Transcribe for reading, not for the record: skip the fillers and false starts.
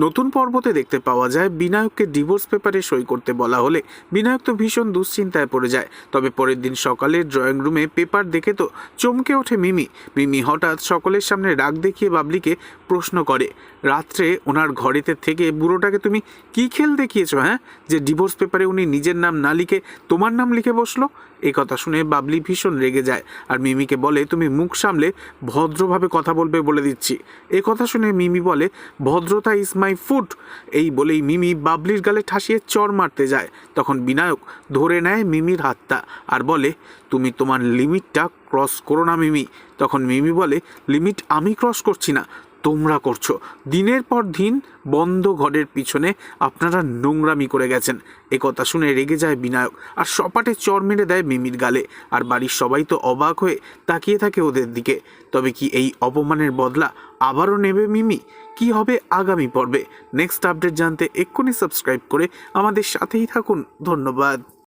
নতুন পর্বতে দেখতে পাওয়া যায় বিনায়ককে ডিভোর্স পেপারে সই করতে বলা হলে বিনায়ক তো ভীষণ দুশ্চিন্তায় পড়ে যায়। তবে পরের দিন সকালে ড্রয়িং রুমে পেপার দেখে তো চমকে ওঠে মিমি। মিমি হঠাৎ সকলের সামনে রাগ দেখিয়ে বাবলিকে প্রশ্ন করে, রাত্রে ওনার ঘরেতে থেকে বুড়োটাকে তুমি কি খেল দেখিয়েছো হ্যাঁ, যে ডিভোর্স পেপারে উনি নিজের নাম না লিখে তোমার নাম লিখে বসলো? এই কথা শুনে বাবলি ভীষণ রেগে যায় আর মিমিকে বলে, তুমি মুখ সামলে ভদ্রভাবে কথা বলবে বলে দিচ্ছি। এ কথা শুনে মিমি বলে, ভদ্রতা ইজ মাই ফুড। এই বলেই মিমি বাবলির গালে ঠাসিয়ে চর মারতে যায়। তখন বিনায়ক ধরে নেয় মিমির হাতটা আর বলে, তুমি তোমার লিমিটটা ক্রস করো না মিমি। তখন মিমি বলে, লিমিট আমি ক্রস করছি না, তোমরা করছো। দিনের পর দিন বন্ধ ঘরের পিছনে আপনারা নোংরামি করে গেছেন। এ কথা শুনে রেগে যায় বিনায়ক আর সপাটে চর মেরে দেয় মিমির গালে। আর বাড়ির সবাই তো অবাক হয়ে তাকিয়ে থাকে ওদের দিকে। তবে কি এই অপমানের বদলা আবারও নেবে মিমি? কি হবে আগামী পর্বে? নেক্সট আপডেট জানতে এক্ষুনি সাবস্ক্রাইব করে আমাদের সাথেই থাকুন। ধন্যবাদ।